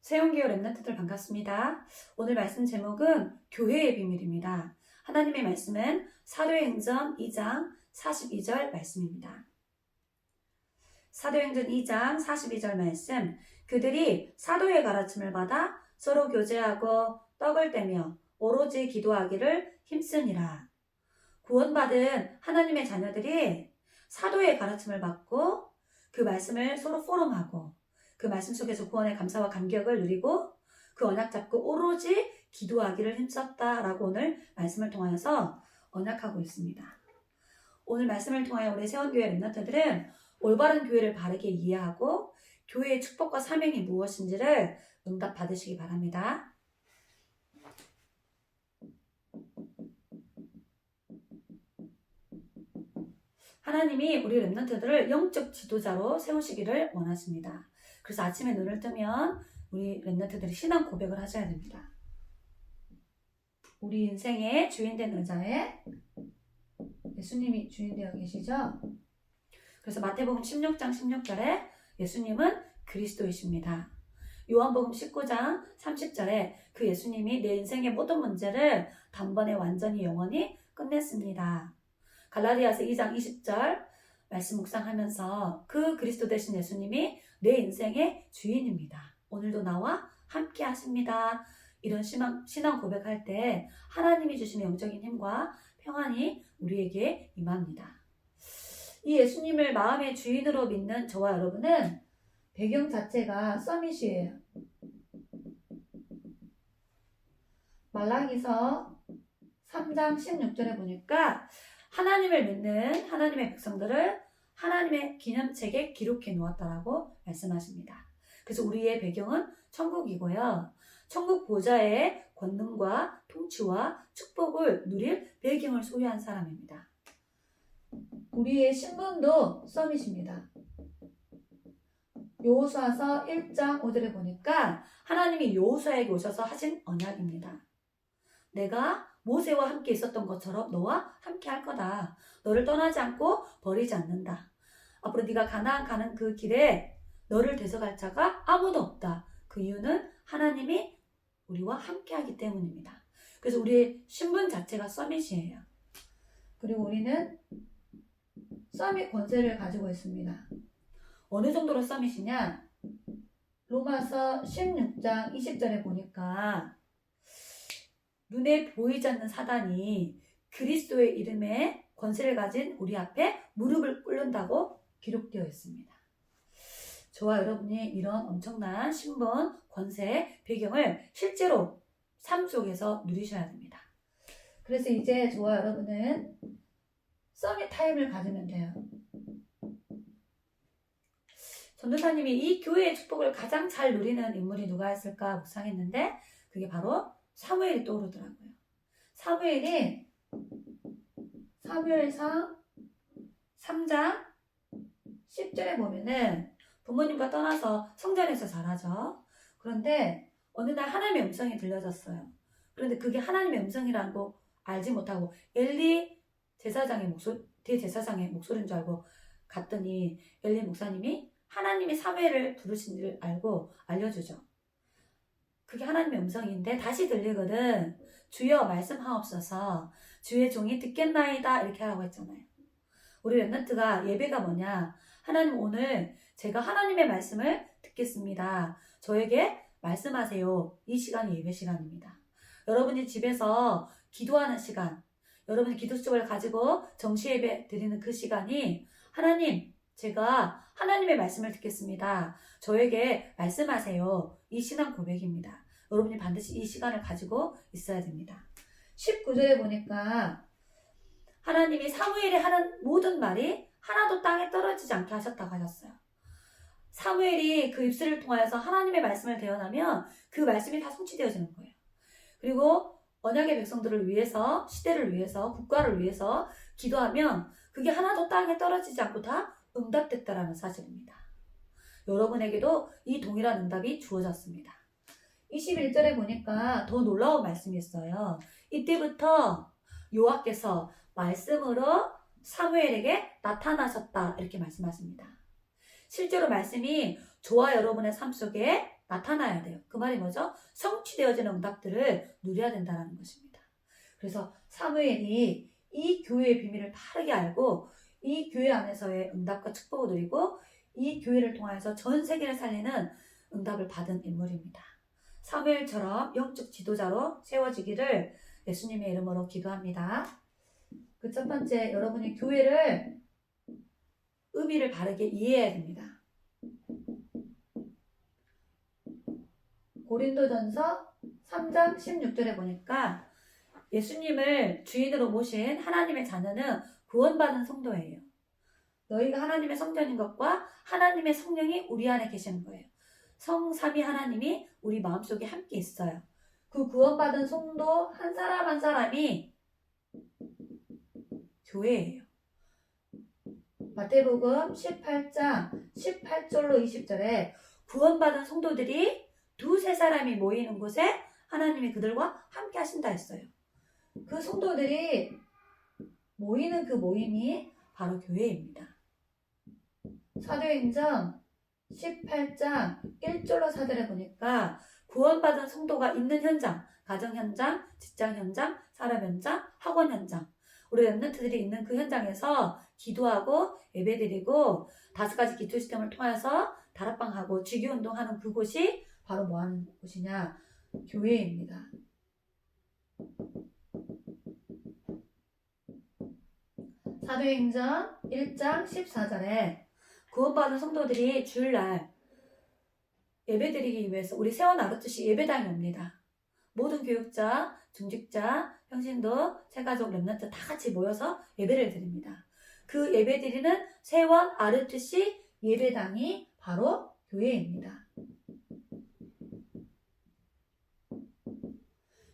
세용교회 랩런트들 반갑습니다. 오늘 말씀 제목은 교회의 비밀입니다. 하나님의 말씀은 사도행전 2장 42절 말씀입니다. 사도행전 2장 42절 말씀, 그들이 사도의 가르침을 받아 서로 교제하고 떡을 떼며 오로지 기도하기를 힘쓰니라. 구원받은 하나님의 자녀들이 사도의 가르침을 받고 그 말씀을 서로 포럼하고 그 말씀 속에서 구원의 감사와 감격을 누리고 그 언약 잡고 오로지 기도하기를 힘썼다라고 오늘 말씀을 통하여서 언약하고 있습니다. 오늘 말씀을 통하여 우리 세원교회 랩런트들은 올바른 교회를 바르게 이해하고 교회의 축복과 사명이 무엇인지를 응답받으시기 바랍니다. 하나님이 우리 랩런트들을 영적 지도자로 세우시기를 원하십니다. 그래서 아침에 눈을 뜨면 우리 랩런트들이 신앙 고백을 하셔야 됩니다. 우리 인생의 주인된 의자에 예수님이 주인되어 계시죠? 그래서 마태복음 16장 16절에 예수님은 그리스도이십니다. 요한복음 19장 30절에 그 예수님이 내 인생의 모든 문제를 단번에 완전히 영원히 끝냈습니다. 갈라디아서 2장 20절 말씀 묵상하면서 그 그리스도 되신 예수님이 내 인생의 주인입니다. 오늘도 나와 함께 하십니다. 이런 신앙 고백할 때 하나님이 주시는 영적인 힘과 평안이 우리에게 임합니다. 이 예수님을 마음의 주인으로 믿는 저와 여러분은 배경 자체가 서밋이에요. 말라기서 3장 16절에 보니까 하나님을 믿는 하나님의 백성들을 하나님의 기념책에 기록해 놓았다라고 말씀하십니다. 그래서 우리의 배경은 천국이고요. 천국 보좌의 권능과 통치와 축복을 누릴 배경을 소유한 사람입니다. 우리의 신분도 서밋입니다. 여호수아서 1장 5절에 보니까 하나님이 여호수아에게 오셔서 하신 언약입니다. 내가 모세와 함께 있었던 것처럼 너와 함께 할 거다. 너를 떠나지 않고 버리지 않는다. 앞으로 네가 가나안 가는 그 길에 너를 데려갈 자가 아무도 없다. 그 이유는 하나님이 우리와 함께 하기 때문입니다. 그래서 우리의 신분 자체가 서밋이에요. 그리고 우리는 서밋 권세를 가지고 있습니다. 어느 정도로 서밋이냐? 로마서 16장 20절에 보니까 눈에 보이지 않는 사단이 그리스도의 이름에 권세를 가진 우리 앞에 무릎을 꿇는다고 기록되어 있습니다. 저와 여러분이 이런 엄청난 신분, 권세, 배경을 실제로 삶 속에서 누리셔야 됩니다. 그래서 이제 저와 여러분은 서밋 타임을 가지면 돼요. 전도사님이 이 교회의 축복을 가장 잘 누리는 인물이 누가 있을까 묵상했는데 그게 바로 사무엘이 떠오르더라고요. 사무엘이 사무엘상 3장 10절에 보면은 부모님과 떠나서 성전에서 자라죠. 그런데 어느 날 하나님의 음성이 들려졌어요. 그런데 그게 하나님의 음성이라는 거 알지 못하고 엘리 대제사장의 목소리인 줄 알고 갔더니 엘리 목사님이 하나님이 사무엘을 부르신 줄 알고 알려주죠. 그게 하나님의 음성인데 다시 들리거든. 주여 말씀하옵소서. 주의 종이 듣겠나이다 이렇게 하라고 했잖아요. 우리 랩런트가 예배가 뭐냐? 하나님 오늘 제가 하나님의 말씀을 듣겠습니다. 저에게 말씀하세요. 이 시간이 예배 시간입니다. 여러분이 집에서 기도하는 시간, 여러분이 기도 수업을 가지고 정시 예배 드리는 그 시간이 하나님 제가 하나님의 말씀을 듣겠습니다. 저에게 말씀하세요. 이 신앙 고백입니다. 여러분이 반드시 이 시간을 가지고 있어야 됩니다. 19절에 보니까 하나님이 사무엘이 하는 모든 말이 하나도 땅에 떨어지지 않게 하셨다고 하셨어요. 사무엘이 그 입술을 통하여서 하나님의 말씀을 대언하면 그 말씀이 다 성취되어지는 거예요. 그리고 언약의 백성들을 위해서, 시대를 위해서, 국가를 위해서 기도하면 그게 하나도 땅에 떨어지지 않고 다 응답됐다라는 사실입니다. 여러분에게도 이 동일한 응답이 주어졌습니다. 21절에 보니까 더 놀라운 말씀이 있어요. 이때부터 여호와께서 말씀으로 사무엘에게 나타나셨다 이렇게 말씀하십니다. 실제로 말씀이 저와 여러분의 삶 속에 나타나야 돼요. 그 말이 뭐죠? 성취되어지는 응답들을 누려야 된다는 것입니다. 그래서 사무엘이 이 교회의 비밀을 바르게 알고 이 교회 안에서의 응답과 축복을 누리고 이 교회를 통해서 전 세계를 살리는 응답을 받은 인물입니다. 사무엘처럼 영적 지도자로 세워지기를 예수님의 이름으로 기도합니다. 그 첫 번째, 여러분이 교회를 의미를 바르게 이해해야 됩니다. 고린도전서 3장 16절에 보니까 예수님을 주인으로 모신 하나님의 자녀는 구원받은 성도예요. 너희가 하나님의 성전인 것과 하나님의 성령이 우리 안에 계시는 거예요. 성삼위 하나님이 우리 마음속에 함께 있어요. 그 구원받은 성도 한 사람 한 사람이 교회예요. 마태복음 18장 18절로 20절에 구원받은 성도들이 두세 사람이 모이는 곳에 하나님이 그들과 함께 하신다 했어요. 그 성도들이 모이는 그 모임이 바로 교회입니다. 사도행전 18장 1절로 4절에 보니까 구원받은 성도가 있는 현장, 가정 현장, 직장 현장, 사람 현장, 학원 현장, 우리 렘넌트들이 있는 그 현장에서 기도하고 예배드리고 5가지 기도 시스템을 통해서 다락방하고 주기운동하는 그곳이 바로 뭐하는 곳이냐? 교회입니다. 사도행전 1장 14절에 구원받은 성도들이 주일날 예배드리기 위해서 우리 세원 아르투시 예배당에 옵니다. 모든 교육자, 중직자, 평신도, 새가족, 렘넌트 다 같이 모여서 예배를 드립니다. 그 예배드리는 세원 아르투시 예배당이 바로 교회입니다.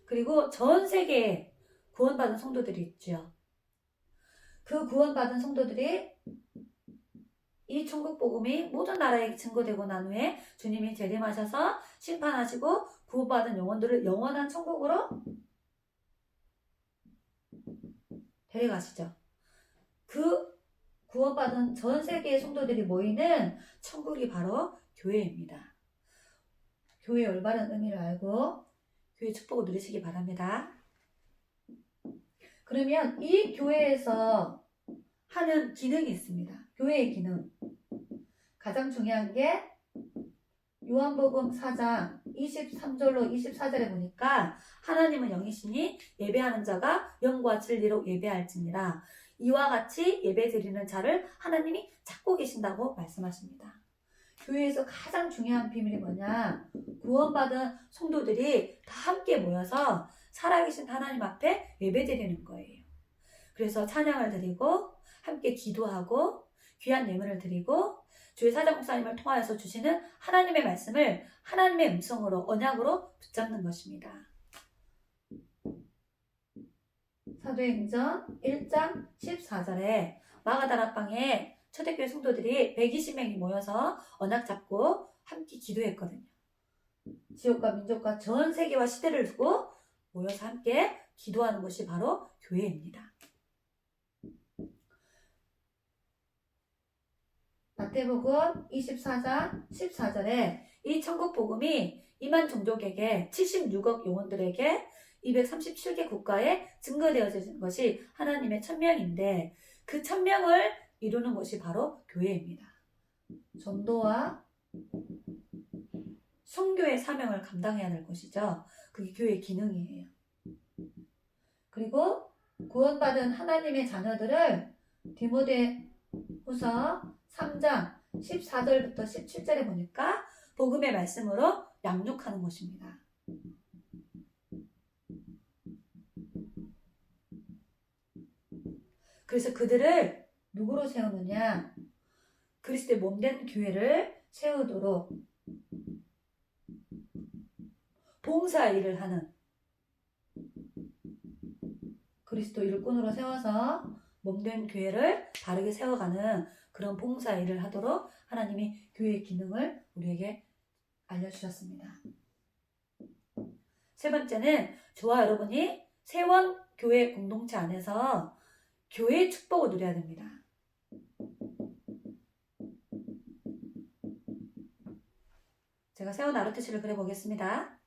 그리고 전 세계에 구원받은 성도들이 있죠. 그 구원받은 성도들이 이 천국 복음이 모든 나라에 증거되고 난 후에 주님이 재림하셔서 심판하시고 구원받은 영혼들을 영원한 천국으로 데려가시죠. 그 구원받은 전 세계의 성도들이 모이는 천국이 바로 교회입니다. 교회의 올바른 의미를 알고 교회 축복을 누리시기 바랍니다. 그러면 이 교회에서 하는 기능이 있습니다. 교회의 기능. 가장 중요한 게 요한복음 4장 23절로 24절에 보니까 하나님은 영이시니 예배하는 자가 영과 진리로 예배할지니라. 이와 같이 예배드리는 자를 하나님이 찾고 계신다고 말씀하십니다. 교회에서 가장 중요한 비밀이 뭐냐? 구원받은 성도들이 다 함께 모여서 살아계신 하나님 앞에 예배드리는 거예요. 그래서 찬양을 드리고 함께 기도하고 귀한 예물을 드리고 주의 사장 목사님을 통하여서 주시는 하나님의 말씀을 하나님의 음성으로 언약으로 붙잡는 것입니다. 사도행전 1장 14절에 마가다락방에 초대교회 성도들이 120명이 모여서 언약 잡고 함께 기도했거든요. 지역과 민족과 전 세계와 시대를 두고 모여서 함께 기도하는 것이 바로 교회입니다. 마태복음 24장 14절에 이 천국 복음이 이만 종족에게 76억 영혼들에게 237개 국가에 증거되어진 것이 하나님의 천명인데 그 천명을 이루는 것이 바로 교회입니다. 전도와 선교의 사명을 감당해야 될 것이죠. 그게 교회의 기능이에요. 그리고 구원받은 하나님의 자녀들을 디모데후서 3장 14절부터 17절에 보니까 복음의 말씀으로 양육하는 것입니다. 그래서 그들을 누구로 세우느냐? 그리스도의 몸된 교회를 세우도록 봉사 일을 하는 그리스도 일꾼으로 세워서 몸된 교회를 바르게 세워가는 그런 봉사 일을 하도록 하나님이 교회의 기능을 우리에게 알려주셨습니다. 세 번째는 저와 여러분이 세원교회 공동체 안에서 교회의 축복을 누려야 됩니다. 제가 세운 아르트시를 그려보겠습니다.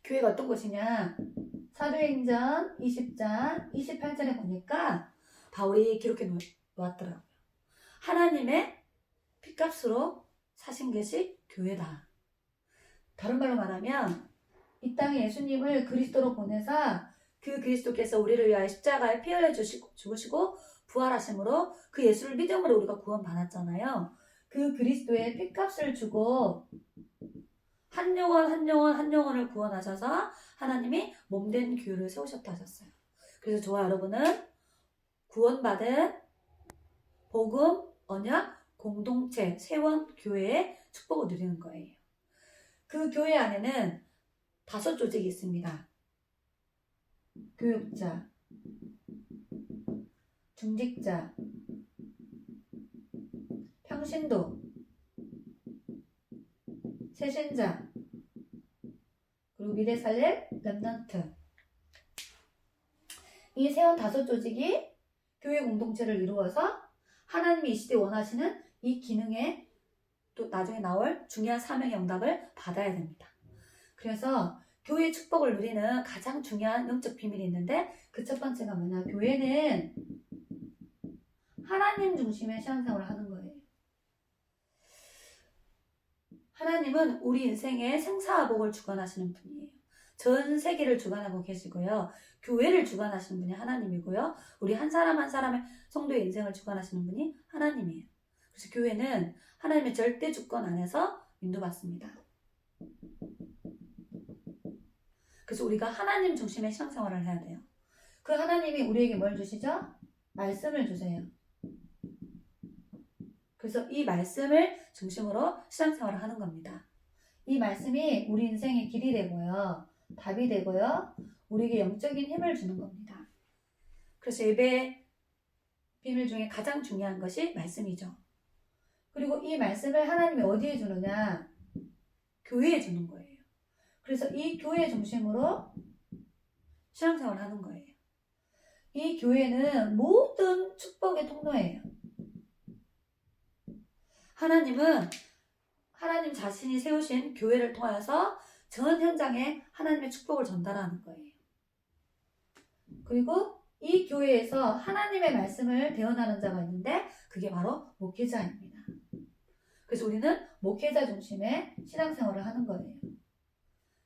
교회가 어떤 곳이냐? 사도행전 20장 28절에 보니까 바울이 기록해 놓았더라고요. 하나님의 핏값으로 사신 것이 교회다. 다른 말로 말하면 이 땅에 예수님을 그리스도로 보내사 그 그리스도께서 우리를 위하여 십자가에 피 흘려 죽으시고 부활하심으로 그 예수를 믿음으로 우리가 구원받았잖아요. 그 그리스도의 핏값을 주고 한 영혼을 구원하셔서 하나님이 몸된 교회를 세우셨다 하셨어요. 그래서 저와 여러분은 구원받은 복음, 언약, 공동체, 세원 교회의 축복을 누리는 거예요. 그 교회 안에는 5 조직이 있습니다. 교육자, 중직자, 평신도, 세신자, 그리고 미래살렘, 렘넌트. 이 세원 5 조직이 교회 공동체를 이루어서 하나님이 이 시대에 원하시는 이 기능에 또 나중에 나올 중요한 사명의 응답을 받아야 됩니다. 그래서 교회의 축복을 누리는 가장 중요한 영적 비밀이 있는데 그 첫 번째가 뭐냐? 교회는 하나님 중심의 신앙생활을 하는 거예요. 하나님은 우리 인생의 생사화복을 주관하시는 분이에요. 전 세계를 주관하고 계시고요. 교회를 주관하시는 분이 하나님이고요. 우리 한 사람 한 사람의 성도의 인생을 주관하시는 분이 하나님이에요. 그래서 교회는 하나님의 절대 주권 안에서 인도받습니다. 그래서 우리가 하나님 중심의 신앙생활을 해야 돼요. 그 하나님이 우리에게 뭘 주시죠? 말씀을 주세요. 그래서 이 말씀을 중심으로 신앙생활을 하는 겁니다. 이 말씀이 우리 인생의 길이 되고요. 답이 되고요. 우리에게 영적인 힘을 주는 겁니다. 그래서 예배의 비밀 중에 가장 중요한 것이 말씀이죠. 그리고 이 말씀을 하나님이 어디에 주느냐? 교회에 주는 거예요. 그래서 이 교회 중심으로 신앙생활을 하는 거예요. 이 교회는 모든 축복의 통로예요. 하나님은 하나님 자신이 세우신 교회를 통해서 전 현장에 하나님의 축복을 전달하는 거예요. 그리고 이 교회에서 하나님의 말씀을 대언하는 자가 있는데 그게 바로 목회자입니다. 그래서 우리는 목회자 중심의 신앙생활을 하는 거예요.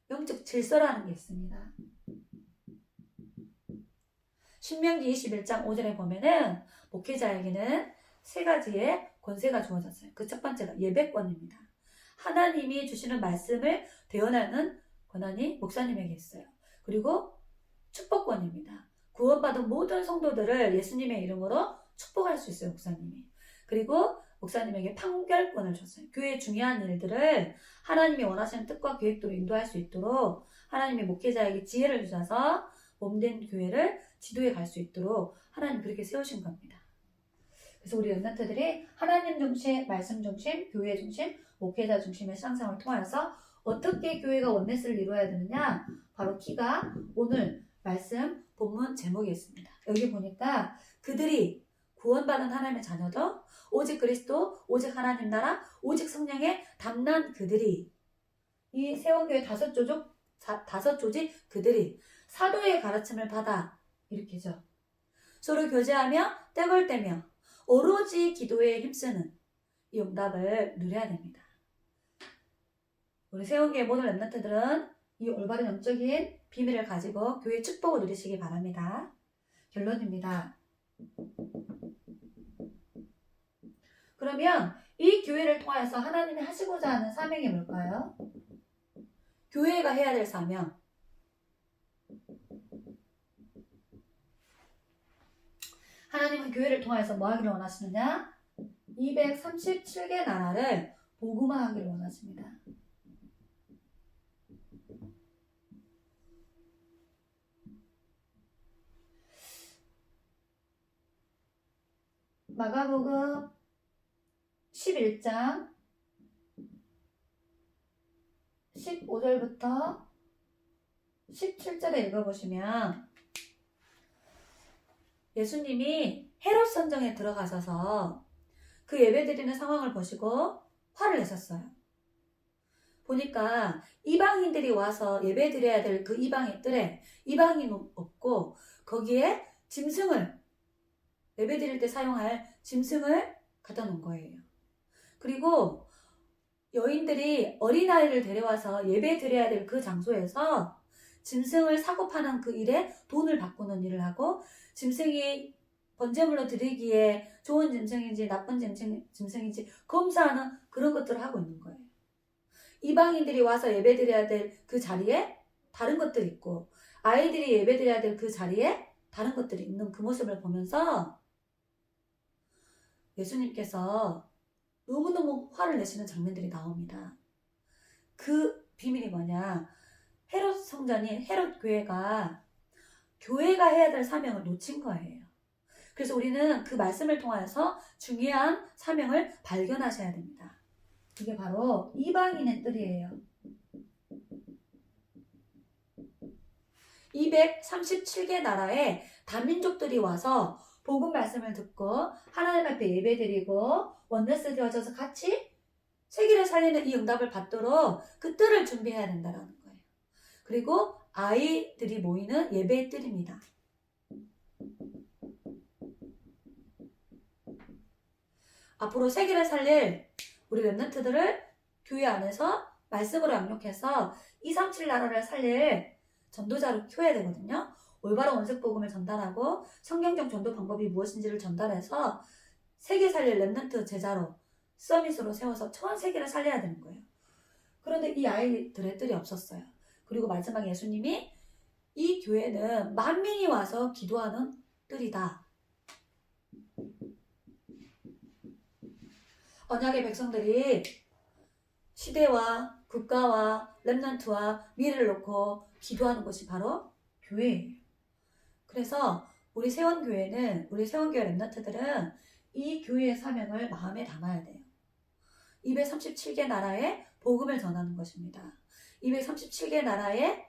영적 질서라는 게 있습니다. 신명기 21장 5절에 보면은 목회자에게는 3가지의 권세가 주어졌어요. 그 첫 번째가 예배권입니다. 하나님이 주시는 말씀을 대언하는 권한이 목사님에게 있어요. 그리고 축복권입니다. 구원받은 모든 성도들을 예수님의 이름으로 축복할 수 있어요, 목사님이. 그리고 목사님에게 판결권을 줬어요. 교회의 중요한 일들을 하나님이 원하시는 뜻과 계획대로 인도할 수 있도록 하나님이 목회자에게 지혜를 주셔서 몸된 교회를 지도해 갈 수 있도록 하나님 그렇게 세우신 겁니다. 그래서 우리 렘넌트들이 하나님 중심, 말씀 중심, 교회 중심, 목회자 중심의 신앙생활을 통하여서 어떻게 교회가 원네스를 이루어야 되느냐? 바로 키가 오늘 말씀 본문 제목에 있습니다. 여기 보니까 그들이 구원받은 하나님의 자녀도 오직 그리스도, 오직 하나님 나라, 오직 성령의 담난 그들이 이 세원교회 5 조직 그들이 사도의 가르침을 받아 일으키죠. 서로 교제하며 떼걸 떼며 오로지 기도에 힘쓰는 이 응답을 누려야 됩니다. 우리 세원교회 모든 렘넌트들은 이 올바른 영적인 비밀을 가지고 교회의 축복을 누리시기 바랍니다. 결론입니다. 그러면 이 교회를 통해서 하나님이 하시고자 하는 사명이 뭘까요? 교회가 해야 될 사명. 하나님은 교회를 통해서 뭐 하기를 원하시느냐? 237개 나라를 복음화하기를 원하십니다. 마가복음 11장 15절부터 17절에 읽어보시면 예수님이 헤롯 선정에 들어가셔서 그 예배드리는 상황을 보시고 화를 내셨어요. 보니까 이방인들이 와서 예배드려야 될 그 이방의 뜰에 이방인 없고 거기에 짐승을 예배드릴 때 사용할 짐승을 갖다 놓은 거예요. 그리고 여인들이 어린아이를 데려와서 예배드려야 될 그 장소에서 짐승을 사고 파는 그 일에 돈을 바꾸는 일을 하고 짐승이 번제물로 드리기에 좋은 짐승인지 나쁜 짐승인지 검사하는 그런 것들을 하고 있는 거예요. 이방인들이 와서 예배드려야 될 그 자리에 다른 것들이 있고 아이들이 예배드려야 될 그 자리에 다른 것들이 있는 그 모습을 보면서 예수님께서 너무너무 화를 내시는 장면들이 나옵니다. 그 비밀이 뭐냐? 헤롯 성전이 헤롯 교회가 해야 될 사명을 놓친 거예요. 그래서 우리는 그 말씀을 통하여서 중요한 사명을 발견하셔야 됩니다. 이게 바로 이방인의 뜰이에요. 237개 나라의 다민족들이 와서 복음 말씀을 듣고 하나님 앞에 예배드리고 원네스 되어져서 같이 세계를 살리는 이 응답을 받도록 그 뜰을 준비해야 된다는 거예요. 그리고 아이들이 모이는 예배의 뜰입니다. 앞으로 세계를 살릴 우리 렘넌트들을 교회 안에서 말씀으로 양육해서 237 나라를 살릴 전도자로 키워야 되거든요. 올바른 원색 복음을 전달하고 성경적 전도 방법이 무엇인지를 전달해서 세계 살릴 렘넌트 제자로 서밋으로 세워서 전 세계를 살려야 되는 거예요. 그런데 이 아이들의 뜰이 없었어요. 그리고 마지막에 예수님이 이 교회는 만민이 와서 기도하는 뜰이다. 언약의 백성들이 시대와 국가와 렘넌트와 미래를 놓고 기도하는 것이 바로 교회예요. 그래서 우리 세원교회 렘넌트들은 이 교회의 사명을 마음에 담아야 돼요. 237개 나라에 복음을 전하는 것입니다. 237개 나라에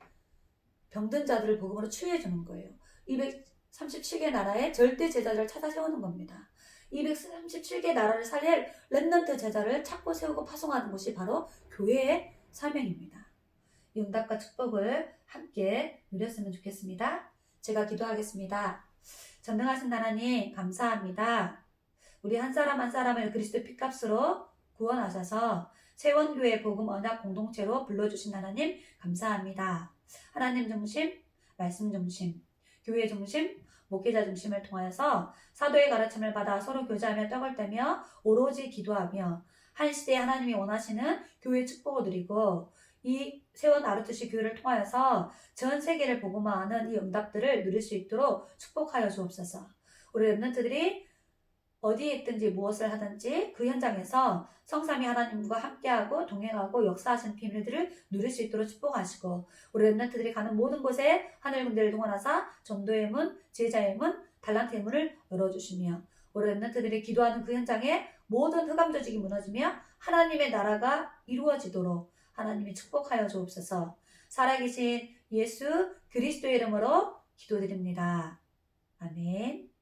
병든 자들을 복음으로 치유해 주는 거예요. 237개 나라에 절대 제자들을 찾아 세우는 겁니다. 237개 나라를 살릴 렘넌트 제자를 찾고 세우고 파송하는 것이 바로 교회의 사명입니다. 이 응답과 축복을 함께 누렸으면 좋겠습니다. 제가 기도하겠습니다. 전능하신 하나님 감사합니다. 우리 한 사람 한 사람을 그리스도 피값으로 구원하셔서 세원교회 복음 언약 공동체로 불러주신 하나님 감사합니다. 하나님 중심, 말씀 중심, 교회 중심, 목회자 중심을 통하여서 사도의 가르침을 받아 서로 교제하며 떡을 떼며 오로지 기도하며 한 시대에 하나님이 원하시는 교회 축복을 누리고 이 세원 아르투시 교회를 통하여서 전 세계를 복음화하는 이 응답들을 누릴 수 있도록 축복하여 주옵소서. 우리 렘넌트들이 어디에 있든지 무엇을 하든지 그 현장에서 성삼위 하나님과 함께하고 동행하고 역사하시는 비밀들을 누릴 수 있도록 축복하시고 우리 렘넌트들이 가는 모든 곳에 하늘 군대를 동원하사 전도의 문, 제자의 문, 달란트의 문을 열어주시며 우리 렘넌트들이 기도하는 그 현장에 모든 흑암 조직이 무너지며 하나님의 나라가 이루어지도록 하나님이 축복하여 주옵소서. 살아계신 예수 그리스도의 이름으로 기도드립니다. 아멘.